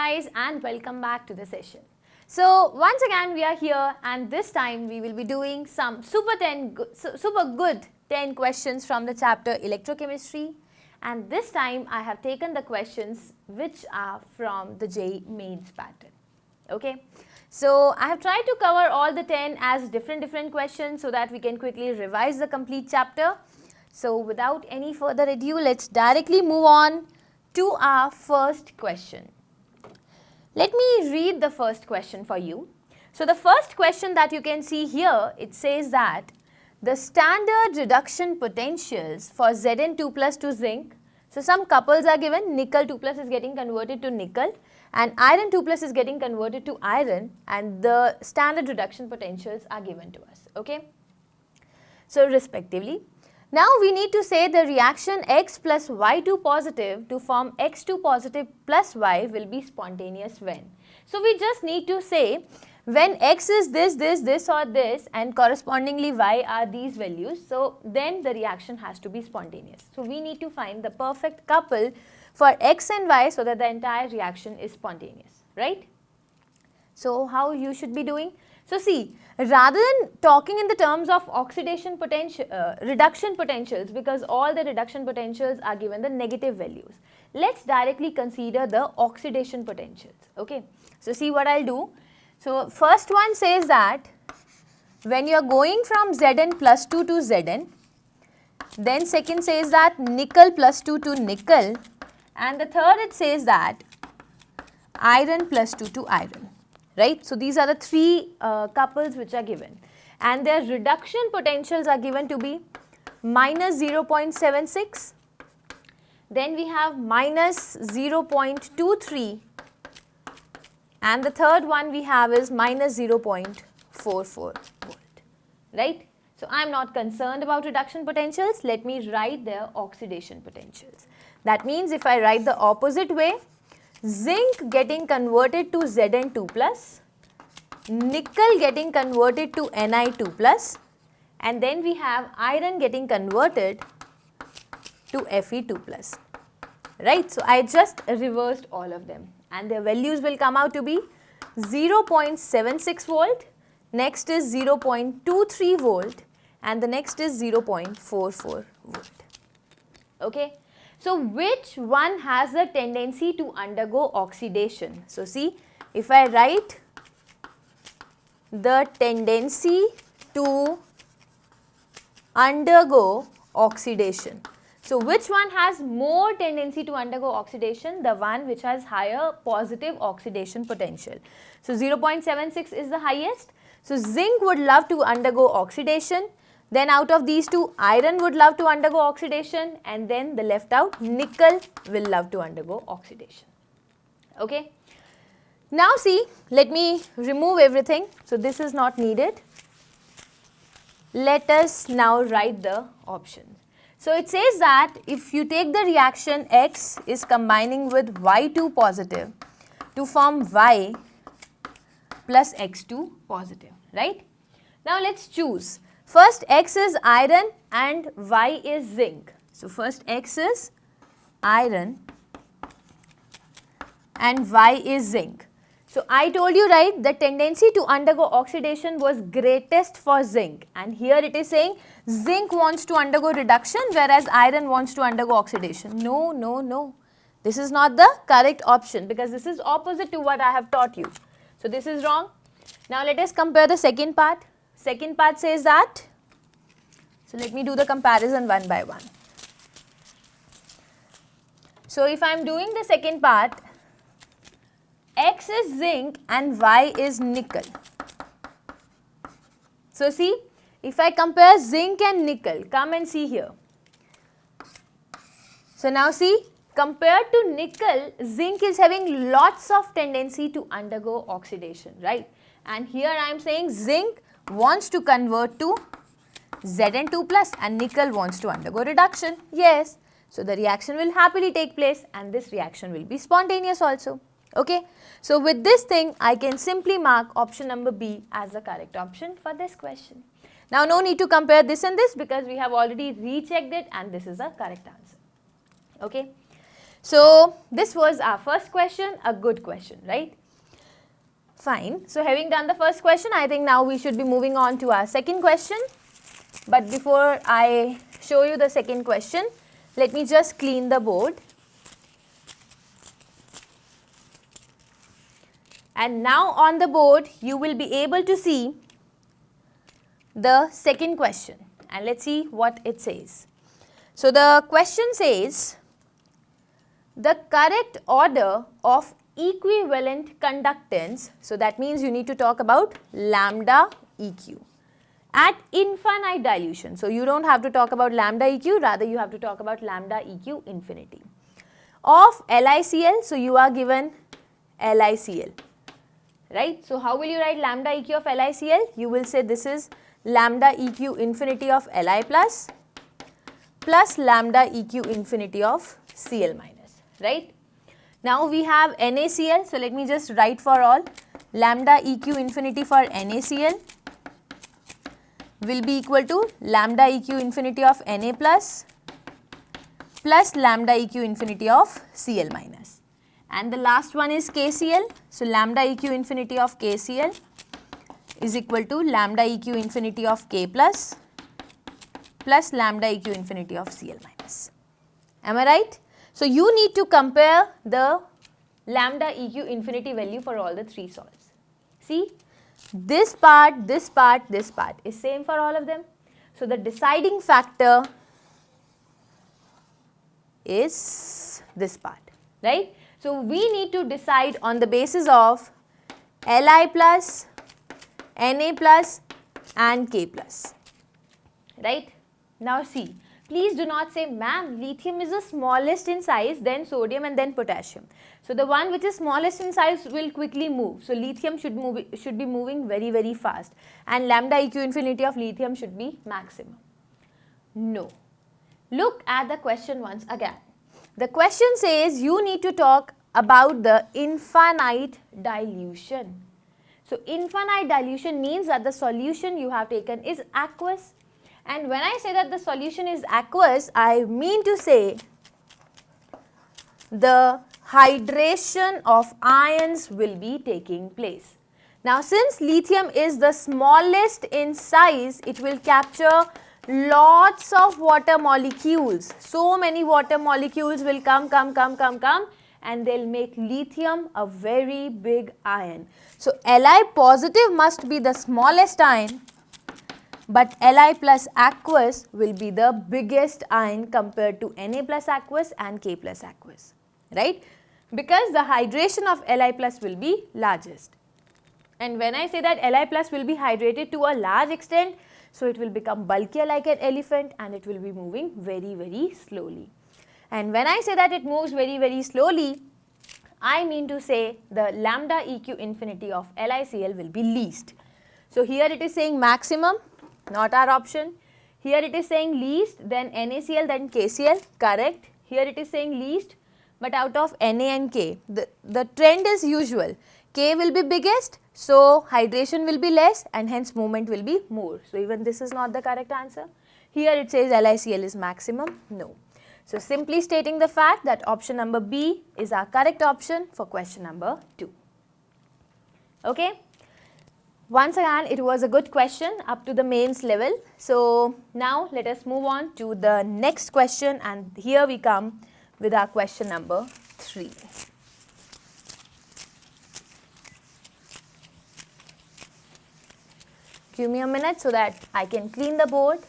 guys and welcome back to the session. So once again we are here and this time we will be doing some super good 10 questions from the chapter electrochemistry, and this time I have taken the questions which are from the JEE mains pattern. Okay, so I have tried to cover all the 10 as different questions so that we can quickly revise the complete chapter. So without any further ado, let's directly move on to our first question. Let me read the first question for you. So the first question that you can see here, it says that the standard reduction potentials for Zn2 plus to zinc. So some couples are given, nickel 2 plus is getting converted to nickel and iron 2 plus is getting converted to iron, and the standard reduction potentials are given to us. Okay. So respectively. Now we need to say the reaction X plus Y2 positive to form X2 positive plus Y will be spontaneous when. So we just need to say when X is this or this and correspondingly Y are these values, so then the reaction has to be spontaneous. So we need to find the perfect couple for X and Y so that the entire reaction is spontaneous, right? So how you should be doing? So see, rather than talking in the terms of oxidation potential, reduction potentials, because all the reduction potentials are given the negative values, let's directly consider the oxidation potentials. Okay, so see what I'll do. So first one says that when you are going from Zn plus 2 to Zn, then second says that nickel plus 2 to nickel, and the third it says that iron plus 2 to iron. Right? So these are the three couples which are given, and their reduction potentials are given to be minus 0.76, then we have minus 0.23, and the third one we have is minus 0.44 volt. Right? So I am not concerned about reduction potentials. Let me write their oxidation potentials. That means if I write the opposite way, zinc getting converted to Zn2 plus, nickel getting converted to Ni2 plus, and then we have iron getting converted to Fe2 plus. Right? So I just reversed all of them and their values will come out to be 0.76 volt, next is 0.23 volt, and the next is 0.44 volt. Okay. So which one has a tendency to undergo oxidation? So see, if I write the tendency to undergo oxidation. So which one has more tendency to undergo oxidation? The one which has higher positive oxidation potential. So 0.76 is the highest. So zinc would love to undergo oxidation. Then out of these two, iron would love to undergo oxidation, and then the left out, nickel will love to undergo oxidation. Okay. Now see, let me remove everything. So this is not needed. Let us now write the options. So it says that if you take the reaction X is combining with Y2 positive to form Y plus X2 positive, right? Now let's choose. First X is iron and Y is zinc. So first X is iron and Y is zinc. So I told you, right, the tendency to undergo oxidation was greatest for zinc, and here it is saying zinc wants to undergo reduction whereas iron wants to undergo oxidation. No. This is not the correct option because this is opposite to what I have taught you. So this is wrong. Now let us compare the second part. Second part says that, so let me do the comparison one by one. So if I am doing the second part, X is zinc and Y is nickel. So see, if I compare zinc and nickel, come and see here. So now see, compared to nickel, zinc is having lots of tendency to undergo oxidation, right? And here I am saying zinc wants to convert to Zn2 plus and nickel wants to undergo reduction. Yes. So the reaction will happily take place and this reaction will be spontaneous also. Okay. So with this thing, I can simply mark option number B as the correct option for this question. Now no need to compare this and this because we have already rechecked it and this is the correct answer. Okay. So this was our first question, a good question, right? Fine. So having done the first question, I think now we should be moving on to our second question. But before I show you the second question, let me just clean the board. And now on the board, you will be able to see the second question. And let's see what it says. So the question says, the correct order of equivalent conductance, so that means you need to talk about lambda EQ at infinite dilution. So you don't have to talk about lambda EQ, rather you have to talk about lambda EQ infinity of LiCl. So you are given LiCl, right? So how will you write lambda EQ of LiCl? You will say this is lambda EQ infinity of Li plus lambda EQ infinity of Cl minus, right? Now we have NaCl, so let me just write for all. Lambda EQ infinity for NaCl will be equal to lambda EQ infinity of Na plus lambda EQ infinity of Cl minus. And the last one is KCl, so lambda EQ infinity of KCl is equal to lambda EQ infinity of K plus lambda EQ infinity of Cl minus. Am I right? So you need to compare the lambda EQ infinity value for all the three salts. See, this part, this part, this part is same for all of them. So the deciding factor is this part, right? So we need to decide on the basis of Li plus, Na plus and K plus, right? Now see, please do not say, ma'am, lithium is the smallest in size, then sodium and then potassium. So the one which is smallest in size will quickly move. So lithium should be moving very, very fast. And lambda EQ infinity of lithium should be maximum. No. Look at the question once again. The question says you need to talk about the infinite dilution. So infinite dilution means that the solution you have taken is aqueous. And when I say that the solution is aqueous, I mean to say the hydration of ions will be taking place. Now since lithium is the smallest in size, it will capture lots of water molecules. So many water molecules will come and they'll make lithium a very big ion. So Li positive must be the smallest ion, but Li plus aqueous will be the biggest ion compared to Na plus aqueous and K plus aqueous, right? Because the hydration of Li plus will be largest. And when I say that Li plus will be hydrated to a large extent, so it will become bulkier like an elephant and it will be moving very, very slowly. And when I say that it moves very, very slowly, I mean to say the lambda EQ infinity of LiCl will be least. So here it is saying maximum, not our option. Here it is saying least, then NaCl, then KCl, correct. Here it is saying least, but out of Na and K, the trend is usual. K will be biggest, so hydration will be less and hence movement will be more. So even this is not the correct answer. Here it says LiCl is maximum, no. So simply stating the fact that option number B is our correct option for question number 2. Okay. Once again, it was a good question up to the mains level. So now let us move on to the next question, and here we come with our question number 3. Give me a minute so that I can clean the board.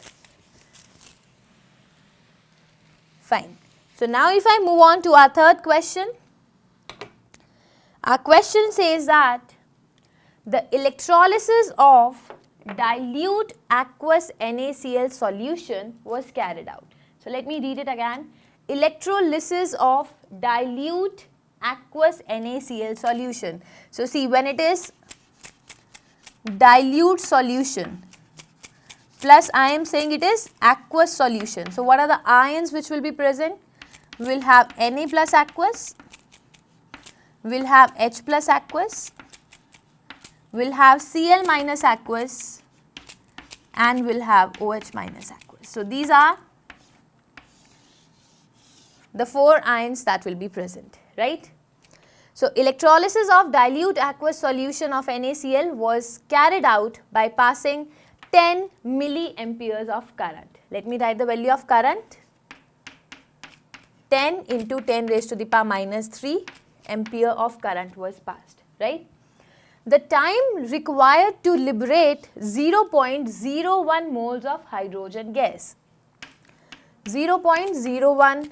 Fine. So now if I move on to our third question, our question says that the electrolysis of dilute aqueous NaCl solution was carried out. So let me read it again. Electrolysis of dilute aqueous NaCl solution. So see, when it is dilute solution plus I am saying it is aqueous solution. So what are the ions which will be present? We will have Na plus aqueous, we will have H plus aqueous, we will have Cl minus aqueous and we will have OH minus aqueous. So these are the 4 ions that will be present, right? So, electrolysis of dilute aqueous solution of NaCl was carried out by passing 10 milliamperes of current. Let me write the value of current. 10 into 10 raised to the power minus 3 ampere of current was passed, right? The time required to liberate 0.01 moles of hydrogen gas. 0.01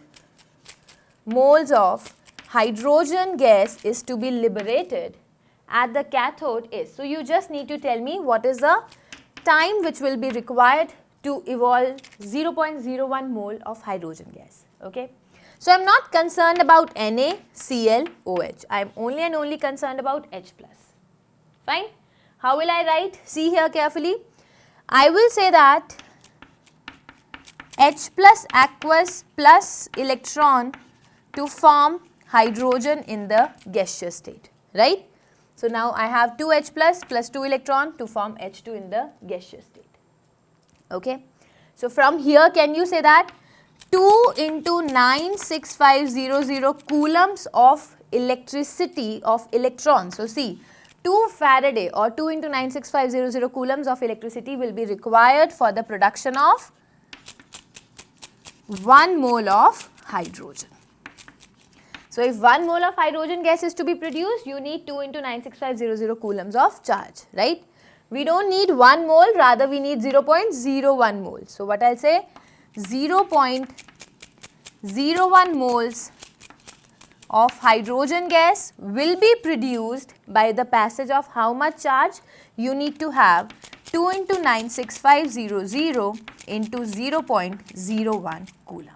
moles of hydrogen gas is to be liberated at the cathode is. So, you just need to tell me what is the time which will be required to evolve 0.01 mole of hydrogen gas, okay. So, I am not concerned about NaClOH, I am only and only concerned about H plus, fine. How will I write? See here carefully. I will say that H plus aqueous plus electron to form hydrogen in the gaseous state, right. So, now I have 2 H plus 2 electron to form H2 in the gaseous state, okay. So, from here can you say that 2 into 96500 coulombs of electricity of electrons. So, see 2 Faraday or 2 into 96500 coulombs of electricity will be required for the production of 1 mole of hydrogen. So, if 1 mole of hydrogen gas is to be produced, you need 2 into 96500 coulombs of charge, right. We do not need 1 mole, rather we need 0.01 mole. So, what I will say 0.01 moles of hydrogen gas will be produced by the passage of how much charge? You need to have 2 into 96500 into 0.01 coulomb.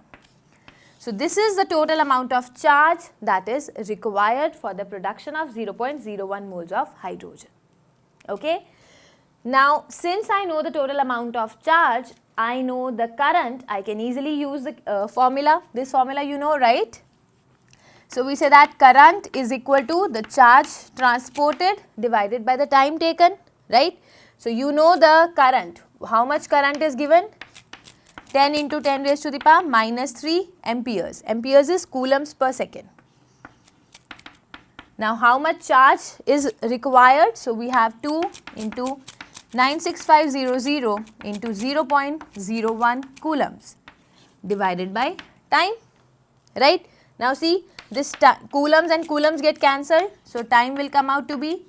So, this is the total amount of charge that is required for the production of 0.01 moles of hydrogen, okay. Now, since I know the total amount of charge, I know the current, I can easily use the formula, this formula you know, right. So, we say that current is equal to the charge transported divided by the time taken, right. So, you know the current, how much current is given? 10 into 10 raised to the power minus 3 amperes. Amperes is coulombs per second. Now, how much charge is required? So, we have 2 into 96500 into 0.01 coulombs divided by time, right. Now, see this coulombs and coulombs get cancelled. So, time will come out to be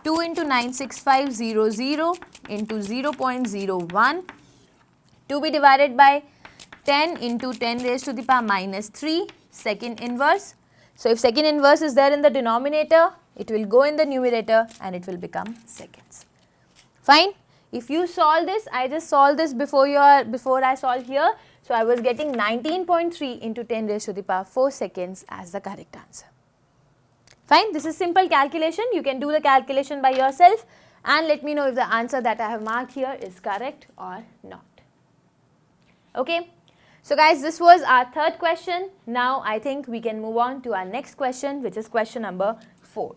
2 into 96500 into 0.01 to be divided by 10 into 10 raised to the power minus 3 second inverse. So, if second inverse is there in the denominator, it will go in the numerator and it will become seconds. Fine. If you solve this, I just solved this before I solved here. So, I was getting 19.3 into 10 raised to the power 4 seconds as the correct answer. Fine. This is simple calculation. You can do the calculation by yourself and let me know if the answer that I have marked here is correct or not. Okay. So, guys, this was our third question. Now, I think we can move on to our next question, which is question number 4.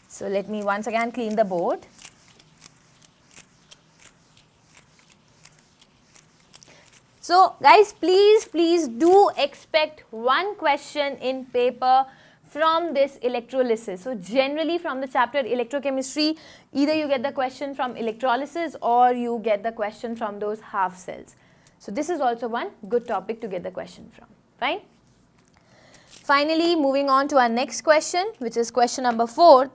So, let me once again clean the board. So, guys, please do expect one question in paper from this electrolysis. So, generally from the chapter electrochemistry, either you get the question from electrolysis or you get the question from those half cells. So, this is also one good topic to get the question from, fine. Finally, moving on to our next question, which is question number 4.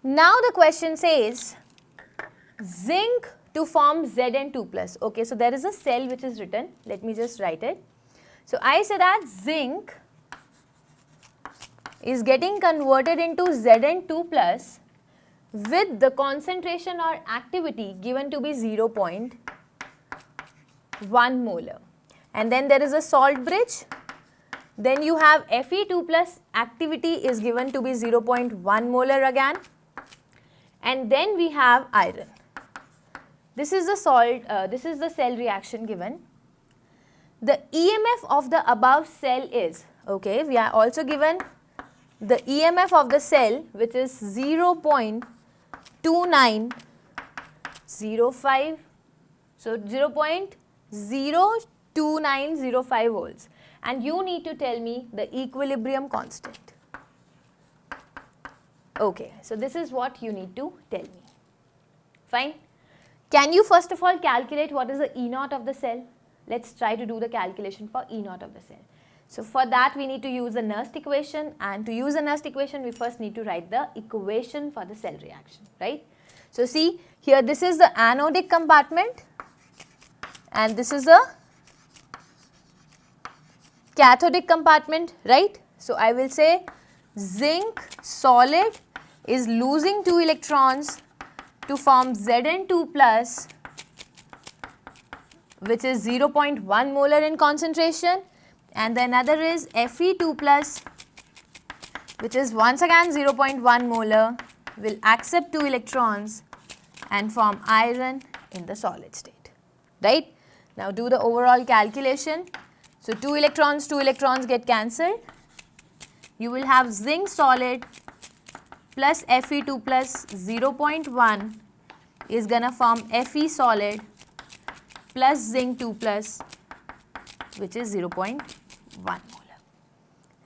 Now, the question says zinc to form Zn2 plus. Okay, so there is a cell which is written. Let me just write it. So, I say that zinc is getting converted into Zn2 plus with the concentration or activity given to be 0.1 molar. And then there is a salt bridge. Then you have Fe2 plus activity is given to be 0.1 molar again. And then we have iron. This is the this is the cell reaction given. The EMF of the above cell is, okay, we are also given the EMF of the cell, which is 0.2905. So, 0.2905 0.2905 volts, and you need to tell me the equilibrium constant. Okay, so this is what you need to tell me. Fine. Can you first of all calculate what is the E naught of the cell? Let's try to do the calculation for E naught of the cell. So for that we need to use a Nernst equation, and to use a Nernst equation we first need to write the equation for the cell reaction, right? So see here, this is the anodic compartment and this is the cathodic compartment, right? So I will say zinc solid is losing 2 electrons to form Zn2 plus, which is 0.1 molar in concentration, and the another is Fe2 plus, which is once again 0.1 molar, will accept 2 electrons and form iron in the solid state, right? Now do the overall calculation. So 2 electrons get cancelled. You will have zinc solid plus Fe2 plus 0.1 is gonna form Fe solid plus zinc 2 plus, which is 0.1 molar,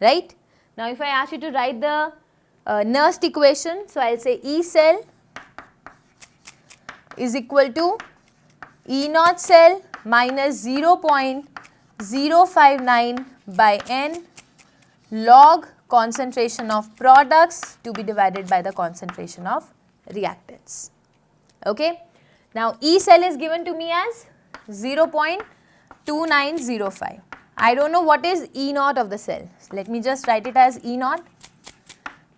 right? Now if I ask you to write the Nernst equation, so I'll say E cell is equal to E naught cell minus 0.059 by N log concentration of products to be divided by the concentration of reactants. Okay. Now E cell is given to me as 0.2905. I don't know what is E naught of the cell. Let me just write it as E naught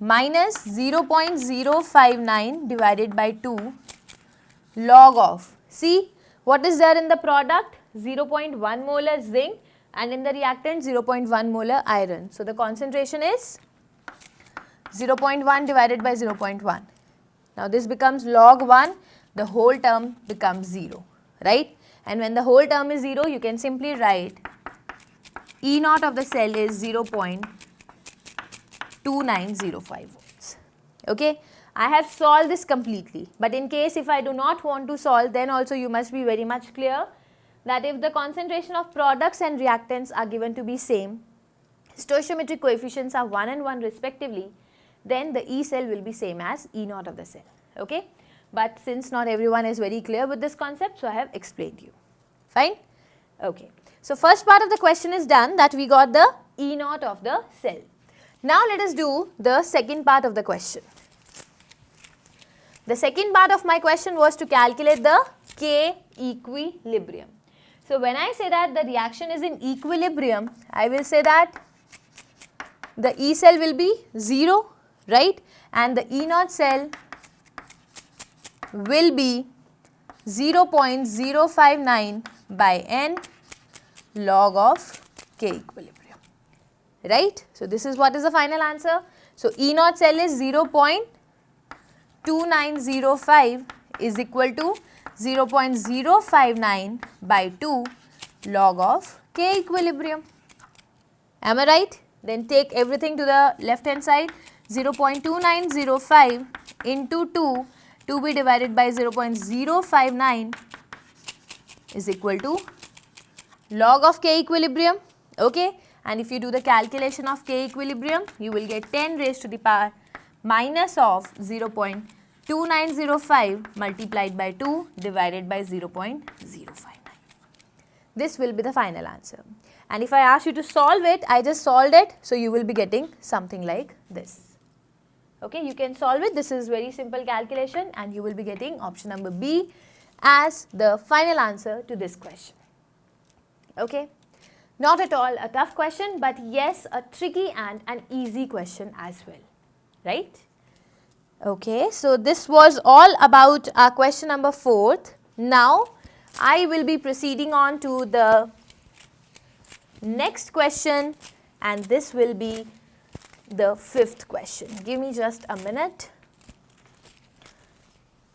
minus 0.059 divided by 2 log of, see what is there in the product, 0.1 molar zinc, and in the reactant 0.1 molar iron. So the concentration is 0.1 divided by 0.1. Now this becomes log 1, the whole term becomes 0, right? And when the whole term is 0, you can simply write E naught of the cell is 0.2905 volts. Okay, I have solved this completely, but in case if I do not want to solve, then also you must be very much clear that if the concentration of products and reactants are given to be same, stoichiometric coefficients are 1 and 1 respectively, then the E cell will be same as E naught of the cell. Okay, but since not everyone is very clear with this concept, so I have explained you. Fine. Okay, so first part of the question is done, that we got the E naught of the cell. Now let us do the second part of the question. The second part of my question was to calculate the K equilibrium. So when I say that the reaction is in equilibrium, I will say that the E cell will be 0, right? And the E naught cell will be 0.059 by N log of K equilibrium, right? So this is what is the final answer. So E naught cell is 0.2905 is equal to 0.059 by 2 log of K equilibrium. Am I right? Then take everything to the left hand side. 0.2905 into 2 to be divided by 0.059 is equal to log of K equilibrium. Okay, and if you do the calculation of K equilibrium, you will get 10 raised to the power minus of 0.2905 multiplied by 2 divided by 0.059. This will be the final answer. And if I ask you to solve it, I just solved it, so you will be getting something like this. Okay, you can solve it. This is very simple calculation, and you will be getting option number B as the final answer to this question. Okay, not at all a tough question, but yes, a tricky and an easy question as well, right? Okay, so this was all about our question number 4th. Now I will be proceeding on to the next question, and this will be the 5th question. Give me just a minute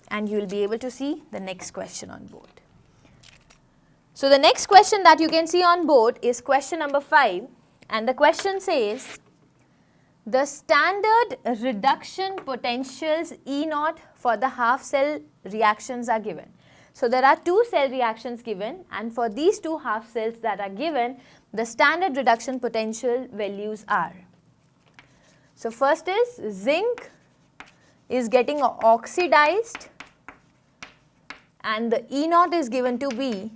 and you will be able to see the next question on board. So the next question that you can see on board is question number 5, and the question says the standard reduction potentials E naught for the half cell reactions are given. So there are two cell reactions given, and for these two half cells that are given, the standard reduction potential values are. So first is zinc is getting oxidized and the E naught is given to be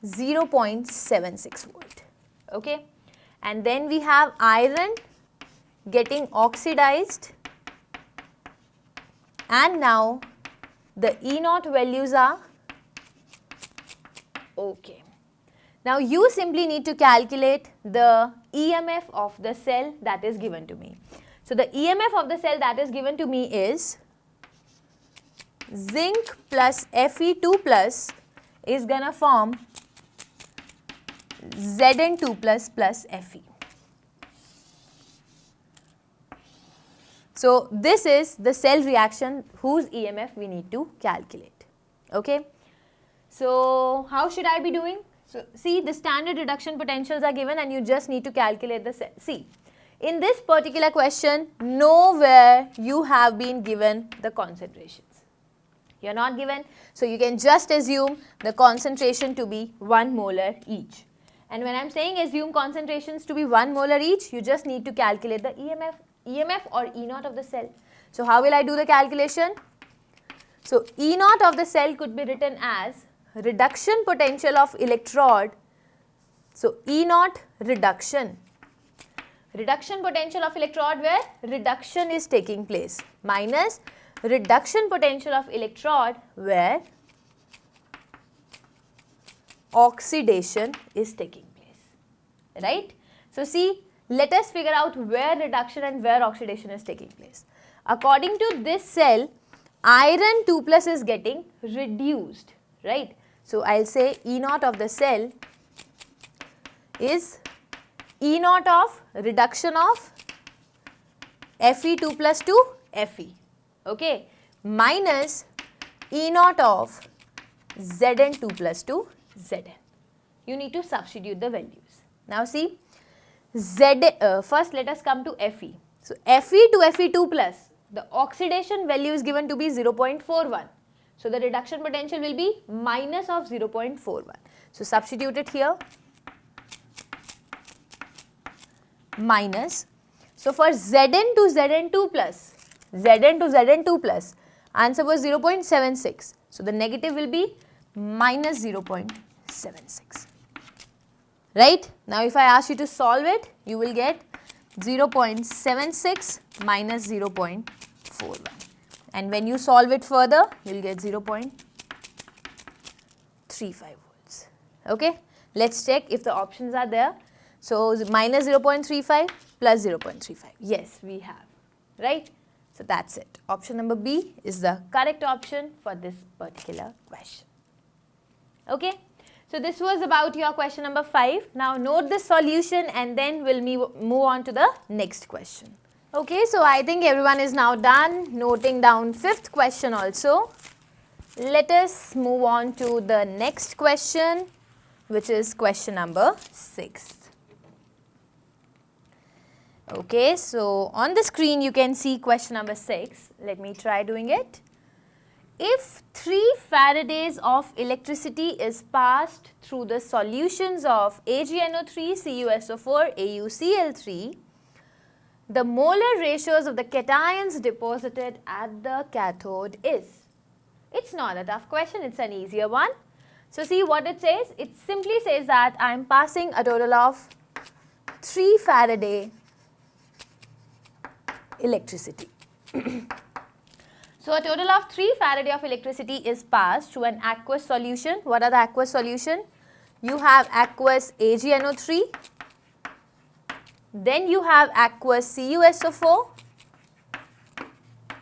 0.76 volt. Okay, and then we have iron getting oxidized, and now the E naught values are okay. Now you simply need to calculate the EMF of the cell that is given to me. So the EMF of the cell that is given to me is zinc plus Fe2 plus is gonna form Zn2 plus Fe. So this is the cell reaction whose EMF we need to calculate. Okay. So how should I be doing? So see, the standard reduction potentials are given and you just need to calculate the cell. See, in this particular question, nowhere you have been given the concentrations. You are not given, so you can just assume the concentration to be 1 molar each. And when I am saying assume concentrations to be 1 molar each, you just need to calculate the EMF or E naught of the cell. So how will I do the calculation? So E naught of the cell could be written as reduction potential of electrode. So E naught reduction. Reduction potential of electrode where reduction is taking place minus reduction potential of electrode where oxidation is taking place, right? So see, let us figure out where reduction and where oxidation is taking place. According to this cell, iron 2 plus is getting reduced, right? So I'll say E naught of the cell is E naught of reduction of Fe2 plus to Fe, okay, minus E naught of Zn2 plus to Zn. You need to substitute the values. Now see, first let us come to Fe. So Fe to Fe2 plus, the oxidation value is given to be 0.41. So the reduction potential will be minus of 0.41. So substitute it here. Minus. So for Zn to Zn2 plus, answer was 0.76. So the negative will be minus 0.76. Right? Now if I ask you to solve it, you will get 0.76 minus 0.41. And when you solve it further, you will get 0.35 volts. Okay? Let's check if the options are there. So minus 0.35 plus 0.35. Yes, we have. Right? So that's it. Option number B is the correct option for this particular question. Okay? So this was about your question number 5. Now note the solution and then we'll move on to the next question. Okay, so I think everyone is now done noting down 5th question also. Let us move on to the next question, which is question number 6. Okay, so on the screen you can see question number 6. Let me try doing it. If 3 Faradays of electricity is passed through the solutions of AgNO3, CuSO4, AuCl3, the molar ratios of the cations deposited at the cathode is. It's not a tough question, it's an easier one. So see what it says. It simply says that I am passing a total of 3 Faraday electricity. So a total of 3 Faraday of electricity is passed through an aqueous solution. What are the aqueous solution? You have aqueous AgNO3. Then you have aqueous CuSO4,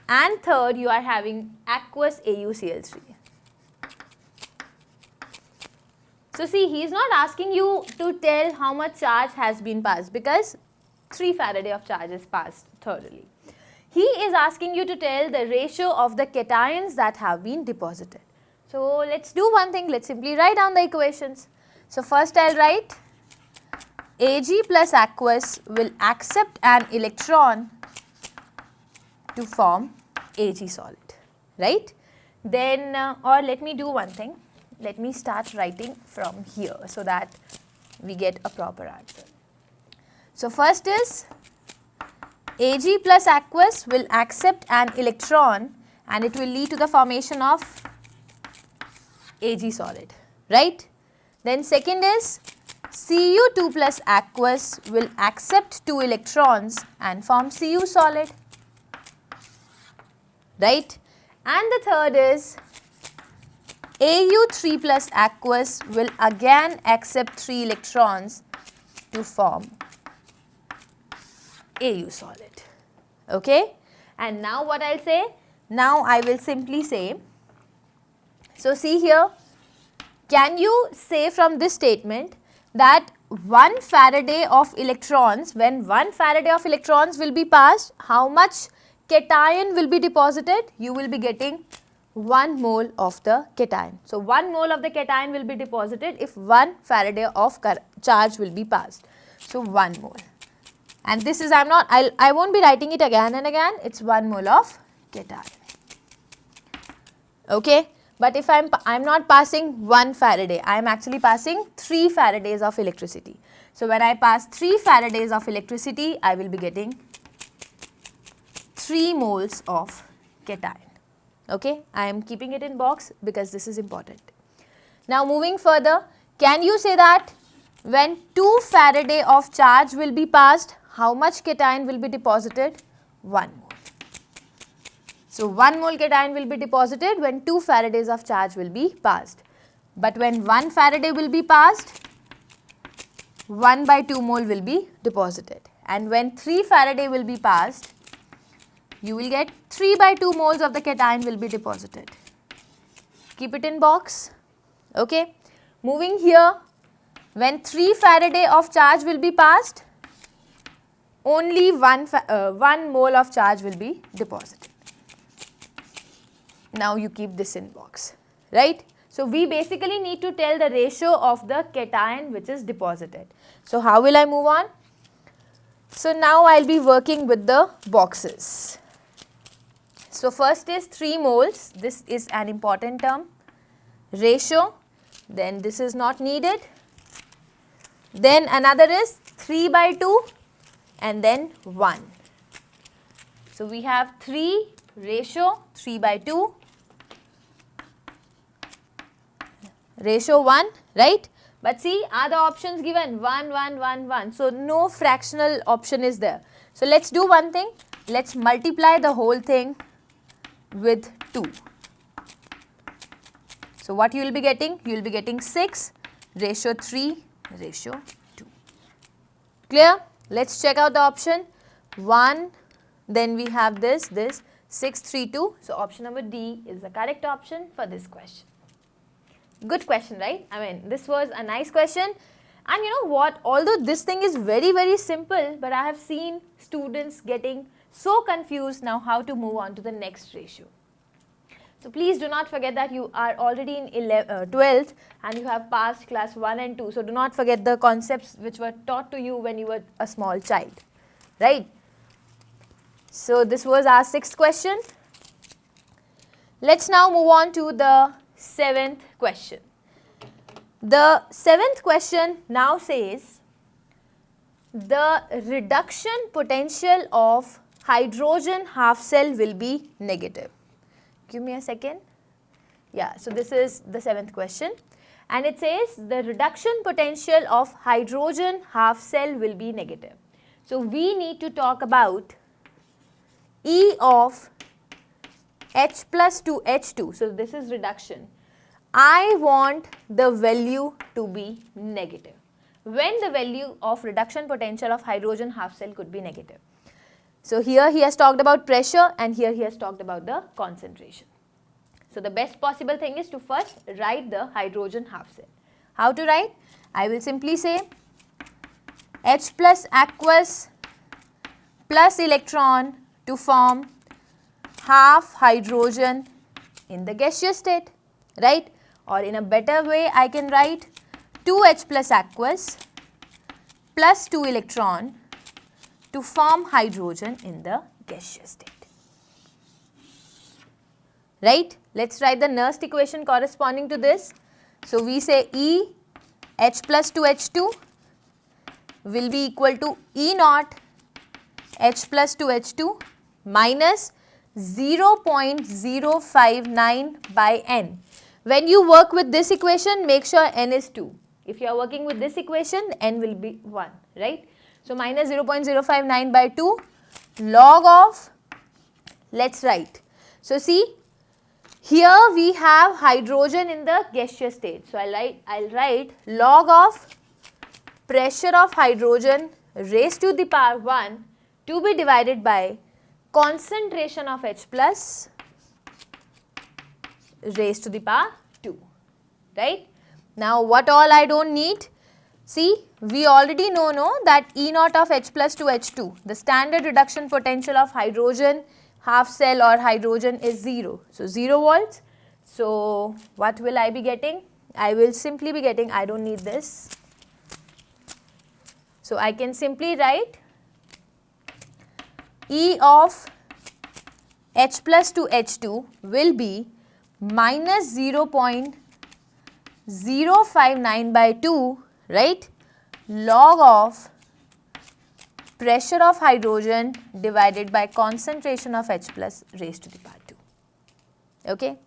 and third you are having aqueous AuCl3. So see, he is not asking you to tell how much charge has been passed because 3 Faraday of charge is passed thoroughly. He is asking you to tell the ratio of the cations that have been deposited. So let's do one thing, let's simply write down the equations. So first I'll write Ag plus aqueous will accept an electron to form Ag solid, right? Then, or let me do one thing. Let me start writing from here so that we get a proper answer. So, first is Ag plus aqueous will accept an electron and it will lead to the formation of Ag solid, right? Then second is Cu2 plus aqueous will accept 2 electrons and form Cu solid, right? And the third is Au3 plus aqueous will again accept 3 electrons to form Au solid, okay? And now what I'll say? Now I will simply say, so see here, can you say from this statement that 1 Faraday of electrons, when 1 Faraday of electrons will be passed, how much cation will be deposited? You will be getting 1 mole of the cation. So, 1 mole of the cation will be deposited if 1 Faraday of charge will be passed. So, 1 mole. And this is, I won't be writing it again and again, it's 1 mole of cation. Okay. But if I'm not passing 1 Faraday, I am actually passing 3 Faradays of electricity. So, when I pass 3 Faradays of electricity, I will be getting 3 moles of cation. Okay, I am keeping it in box because this is important. Now, moving further, can you say that when 2 Faraday of charge will be passed, how much cation will be deposited? 1 mole. So, 1 mole cation will be deposited when 2 Faradays of charge will be passed. But when 1 Faraday will be passed, 1 by 2 mole will be deposited. And when 3 Faraday will be passed, you will get 3 by 2 moles of the cation will be deposited. Keep it in box. Okay. Moving here, when 3 Faraday of charge will be passed, only 1 mole of charge will be deposited. Now you keep this in box, right? So, we basically need to tell the ratio of the cation which is deposited. So, how will I move on? So, now I will be working with the boxes. So, first is 3 moles, this is an important term, ratio, then this is not needed. Then another is 3 by 2 and then 1. So, we have 3 ratio 3 by 2, ratio 1, right? But see, are the options given 1, 1, 1, 1. So, no fractional option is there. So, let us do one thing, let us multiply the whole thing with 2. So, what you will be getting? You will be getting 6 ratio 3 ratio 2. Clear? Let us check out the option 1, then we have this 6, 3, 2. So, option number D is the correct option for this question. Good question, right? I mean, this was a nice question. And you know what, although this thing is very, very simple, but I have seen students getting so confused now how to move on to the next ratio. So, please do not forget that you are already in 12th and you have passed class 1 and 2. So, do not forget the concepts which were taught to you when you were a small child, right? So, this was our 6th question. Let us now move on to the 7th question. The 7th question now says the reduction potential of hydrogen half cell will be negative. Give me a second. Yeah, so this is the 7th question and it says the reduction potential of hydrogen half cell will be negative. So, we need to talk about E of H plus to H2. So, this is reduction. I want the value to be negative. When the value of reduction potential of hydrogen half cell could be negative. So, here he has talked about pressure and here he has talked about the concentration. So, the best possible thing is to first write the hydrogen half cell. How to write? I will simply say H plus aqueous plus electron to form half hydrogen in the gaseous state, right? Or in a better way, I can write 2H plus aqueous plus 2 electron to form hydrogen in the gaseous state. right? Let's write the Nernst equation corresponding to this. So we say E H plus 2H2 will be equal to E naught H plus 2H2 minus 0.059 by N. When you work with this equation, make sure N is 2. If you are working with this equation, N will be 1, right? So minus 0.059 by 2 log of, let's write. So see, here we have hydrogen in the gaseous state. So I'll write log of pressure of hydrogen raised to the power 1 to be divided by concentration of H plus raised to the power 2, right? Now what all I don't need? See, we already know that E naught of H plus 2H2, the standard reduction potential of hydrogen half cell or hydrogen is 0. So 0 volts. So what will I be getting? I will simply be getting, I don't need this. So I can simply write E of H plus 2H2 will be minus 0.059 by 2, right, log of pressure of hydrogen divided by concentration of H plus raised to the power 2. Okay.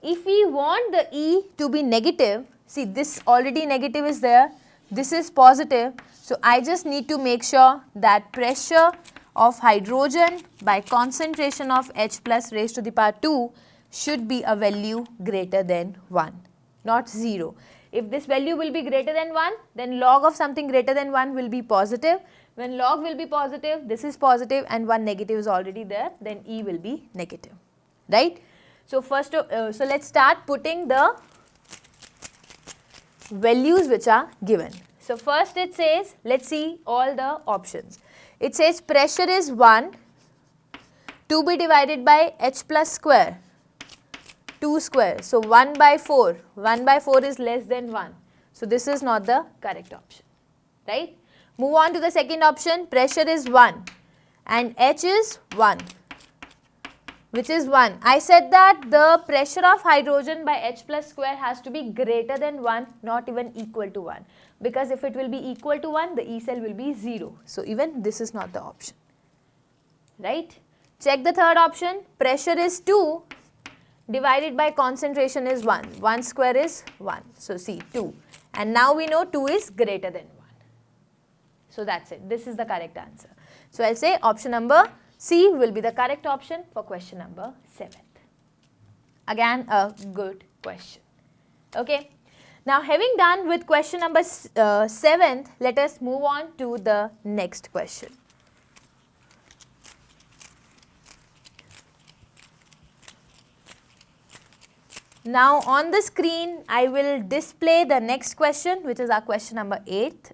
If we want the E to be negative, see this already negative is there, this is positive. So I just need to make sure that pressure of hydrogen by concentration of H plus raised to the power 2 should be a value greater than 1, not 0. If this value will be greater than 1, then log of something greater than 1 will be positive. When log will be positive, this is positive and one negative is already there, then E will be negative, right? So first, so let's start putting the values which are given. So first it says, let's see all the options. It says pressure is 1 to be divided by H plus square, 2 square. So 1 by 4, 1 by 4 is less than 1. So this is not the correct option, right? Move on to the second option, pressure is 1 and H is 1, which is 1. I said that the pressure of hydrogen by H plus square has to be greater than 1, not even equal to 1. Because if it will be equal to 1, the E cell will be 0. So even this is not the option, right? Check the third option, pressure is 2 divided by concentration is 1. 1 square is 1. So see 2. And now we know 2 is greater than 1. So that's it. This is the correct answer. So I'll say option number C will be the correct option for question number 7th. Again, a good question. Okay. Now having done with question number 7th, let us move on to the next question. Now on the screen, I will display the next question, which is our question number 8.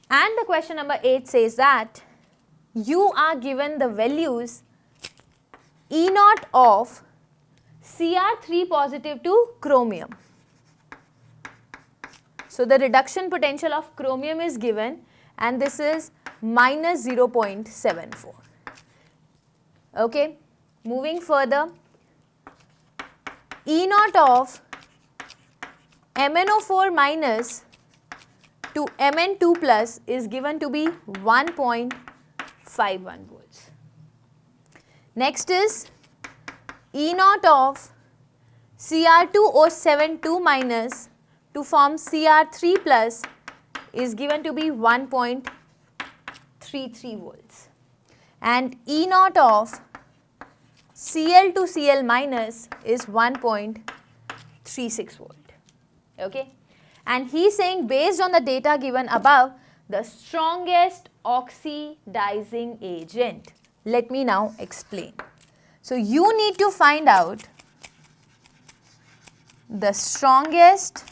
And the question number 8 says that you are given the values E naught of Cr3 positive to chromium. So the reduction potential of chromium is given and this is minus 0.74. Okay, moving further, E naught of MnO4 minus to Mn2 plus is given to be 1.51 volts. Next is E naught of Cr2O72 minus to form Cr3 plus is given to be 1.33 volts. And E naught of Cl2Cl minus is 1.36 volt. Okay. And he is saying based on the data given above, the strongest oxidizing agent. Let me now explain. So you need to find out the strongest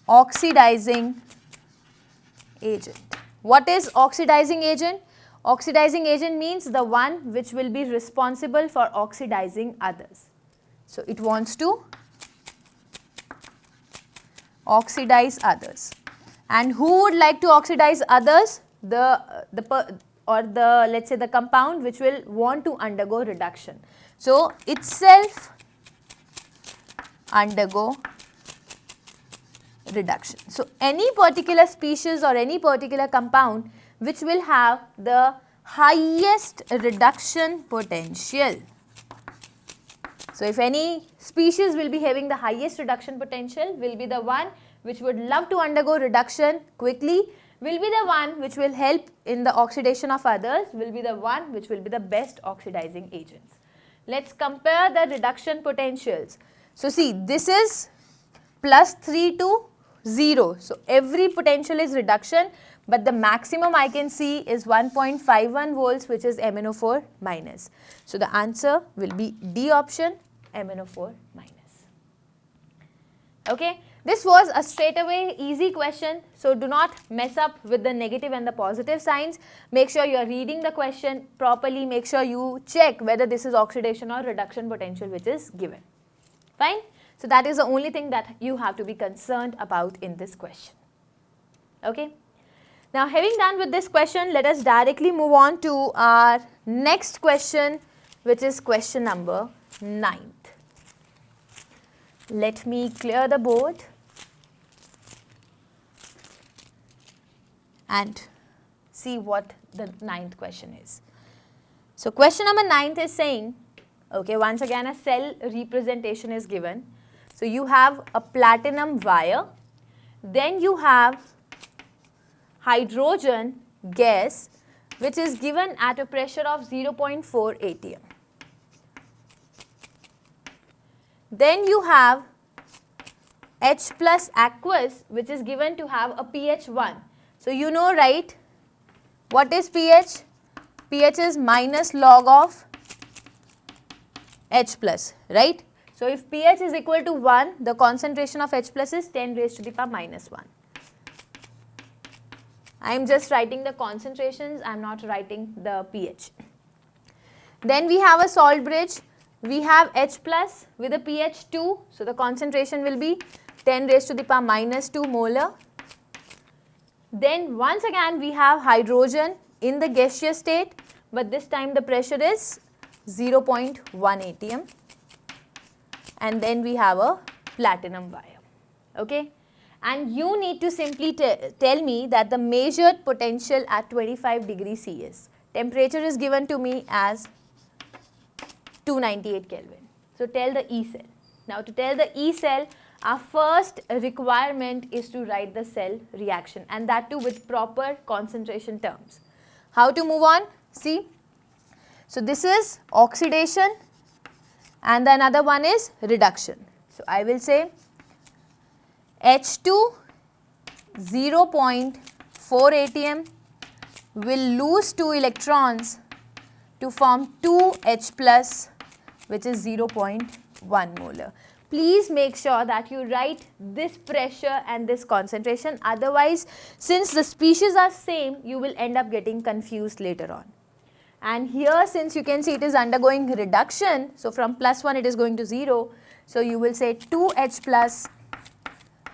oxidizing agent. What is oxidizing agent? Oxidizing agent means the one which will be responsible for oxidizing others. So it wants to oxidize others. And who would like to oxidize others? or the, let's say, the compound which will want to undergo reduction. So itself undergo reduction. So any particular species or any particular compound which will have the highest reduction potential. So if any species will be having the highest reduction potential, will be the one which would love to undergo reduction quickly, will be the one which will help in the oxidation of others, will be the one which will be the best oxidizing agents. Let's compare the reduction potentials. So see, this is +3 to 0. So every potential is reduction, but the maximum I can see is 1.51 volts, which is MnO4 minus. So the answer will be D option, MnO4 minus. Okay, this was a straightaway easy question, so do not mess up with the negative and the positive signs. Make sure you are reading the question properly, make sure you check whether this is oxidation or reduction potential which is given. Fine? So that is the only thing that you have to be concerned about in this question. Okay. Now having done with this question, let us directly move on to our next question, which is question number 9th. Let me clear the board and see what the 9th question is. So question number 9th is saying, okay, once again a cell representation is given. So you have a platinum wire, then you have hydrogen gas which is given at a pressure of 0.4 atm. Then you have H plus aqueous which is given to have a pH 1. So you know, right, what is pH? pH is minus log of H plus, right? So if pH is equal to 1, the concentration of H plus is 10 raised to the power minus 1. I am just writing the concentrations, I am not writing the pH. Then we have a salt bridge. We have H plus with a pH 2, so the concentration will be 10 raised to the power minus 2 molar. Then once again we have hydrogen in the gaseous state, but this time the pressure is 0.1 atm. And then we have a platinum wire. Okay. And you need to simply tell me that the measured potential at 25 degrees C is. Temperature is given to me as 298 Kelvin. So tell the E cell. Now to tell the E cell, our first requirement is to write the cell reaction, and that too with proper concentration terms. How to move on? See. So this is oxidation and the another one is reduction. So I will say H2 0.4 atm will lose 2 electrons to form 2 H plus, which is 0.1 molar. Please make sure that you write this pressure and this concentration, otherwise since the species are same, you will end up getting confused later on. And here since you can see it is undergoing reduction, so from +1 it is going to 0, so you will say 2H plus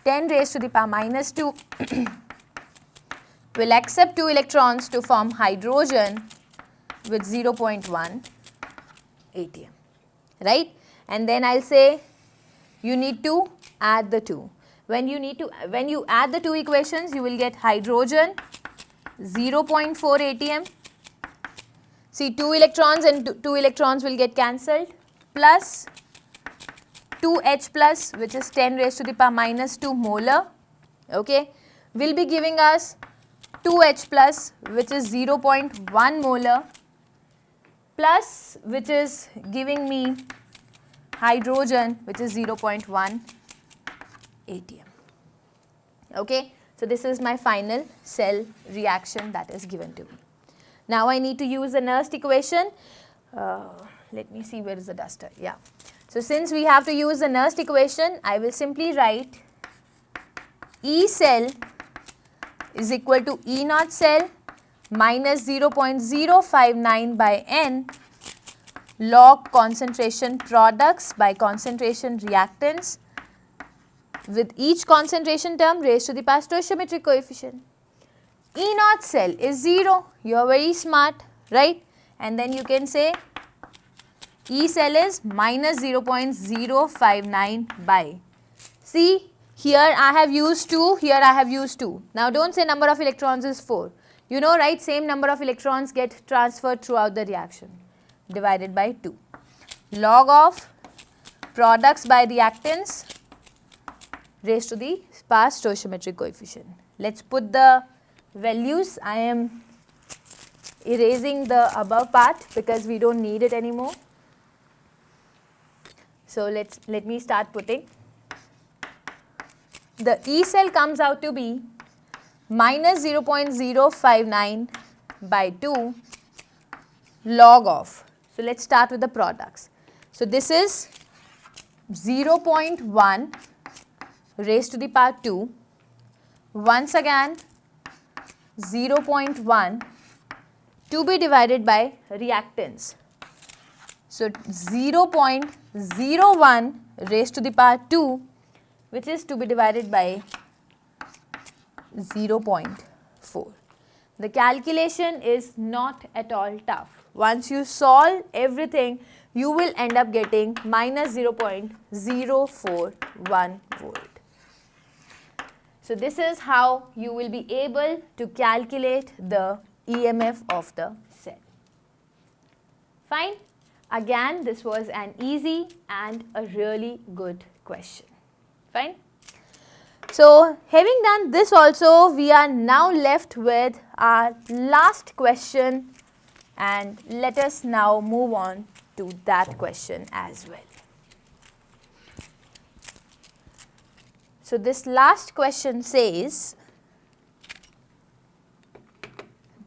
10 raised to the power minus 2 will accept 2 electrons to form hydrogen with 0.1 atm, right? And then I'll say you need to add the two. When you add the two equations, you will get hydrogen 0.4 atm. See, 2 electrons and 2 electrons will get cancelled, plus 2H plus, which is 10 raised to the power minus 2 molar, okay, will be giving us 2H plus, which is 0.1 molar, plus which is giving me hydrogen, which is 0.1 atm. Okay, so this is my final cell reaction that is given to me. Now I need to use the Nernst equation. Let me see, where is the duster? Yeah. So since we have to use the Nernst equation, I will simply write E cell is equal to E naught cell minus 0.059 by N log concentration products by concentration reactants with each concentration term raised to the power stoichiometric coefficient. E naught cell is 0. You are very smart, right? And then you can say E cell is minus 0.059 by. See, here I have used 2, here I have used 2. Now don't say number of electrons is 4. You know, right, same number of electrons get transferred throughout the reaction, divided by 2. Log of products by reactants raised to the sparse stoichiometric coefficient. Let's put the values. I am erasing the above part because we don't need it anymore. So let me start putting. The E cell comes out to be minus 0.059 by 2 log of. So let's start with the products. So this is 0.1 raised to the power 2. Once again 0.1 to be divided by reactants. So 0.01 raised to the power 2, which is to be divided by 0.4. The calculation is not at all tough. Once you solve everything, you will end up getting minus 0.041 volt. So this is how you will be able to calculate the EMF of the cell. Fine. Again, this was an easy and a really good question. Fine. So having done this also, we are now left with our last question, and let us now move on to that question as well. So this last question says,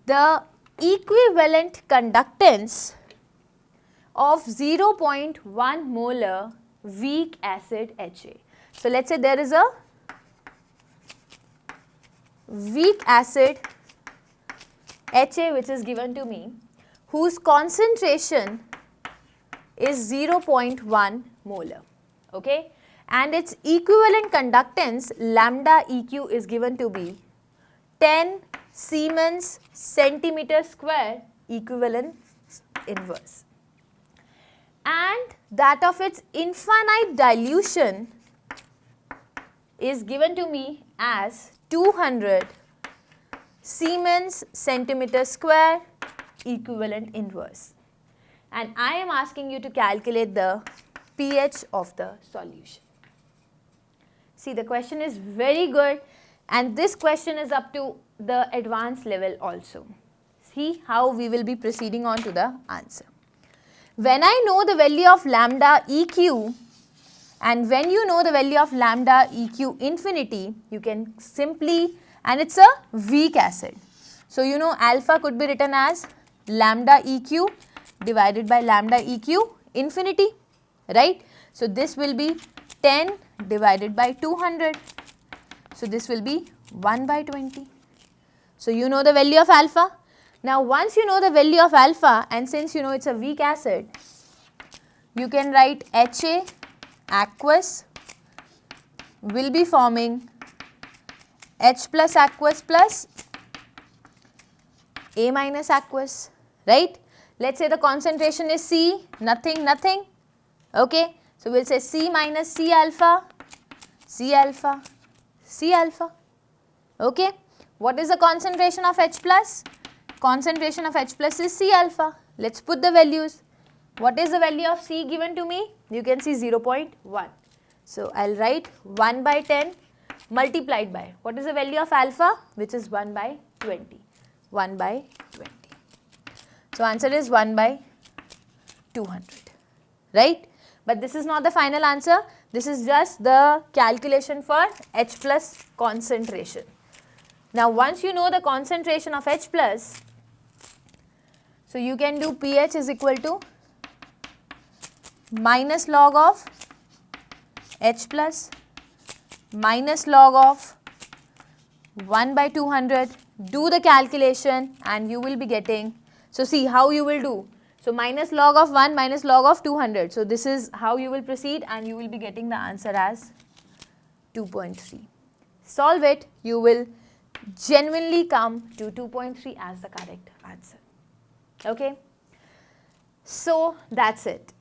the equivalent conductance of 0.1 molar weak acid HA. So let's say there is a weak acid HA which is given to me, whose concentration is 0.1 molar, okay, and its equivalent conductance lambda EQ is given to be 10 Siemens centimeter square equivalent inverse, and that of its infinite dilution is given to me as 200 Siemens centimeter square equivalent inverse, and I am asking you to calculate the pH of the solution. See, the question is very good, and this question is up to the advanced level also. See how we will be proceeding on to the answer. When I know the value of lambda EQ, and when you know the value of lambda EQ infinity, you can simply, and it's a weak acid. So you know alpha could be written as lambda EQ divided by lambda EQ infinity, right? So this will be 10 divided by 200. So this will be 1 by 20. So you know the value of alpha. Now once you know the value of alpha, and since you know it's a weak acid, you can write HA aqueous will be forming H plus aqueous plus A minus aqueous, right? Let's say the concentration is C, nothing, okay. So we'll say C minus C alpha, C alpha, C alpha, okay. What is the concentration of H plus? Concentration of H plus is C alpha. Let's put the values. What is the value of C given to me? You can see 0.1. So I'll write 1 by 10 multiplied by, what is the value of alpha? Which is 1 by 20. 1 by 20. So answer is 1 by 200, right? But this is not the final answer. This is just the calculation for H plus concentration. Now once you know the concentration of H plus, so you can do pH is equal to minus log of H plus minus log of 1 by 200. Do the calculation and you will be getting, so see how you will do. So minus log of 1 minus log of 200. So this is how you will proceed, and you will be getting the answer as 2.3. Solve it, you will genuinely come to 2.3 as the correct answer. Okay, so that's it.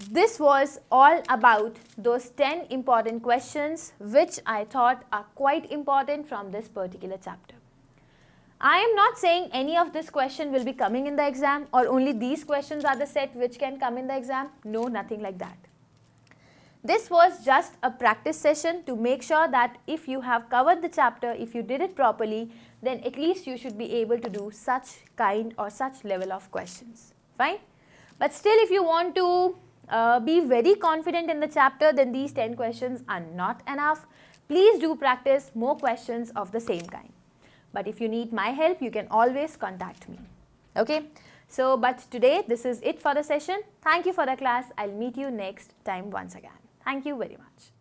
This was all about those 10 important questions which I thought are quite important from this particular chapter. I am not saying any of this question will be coming in the exam or only these questions are the set which can come in the exam. No, nothing like that. This was just a practice session to make sure that if you have covered the chapter, if you did it properly, then at least you should be able to do such kind or such level of questions. Fine? But still, if you want to be very confident in the chapter, then these 10 questions are not enough. Please do practice more questions of the same kind. But if you need my help, you can always contact me. Okay? So, but today this is it for the session. Thank you for the class. I'll meet you next time once again. Thank you very much.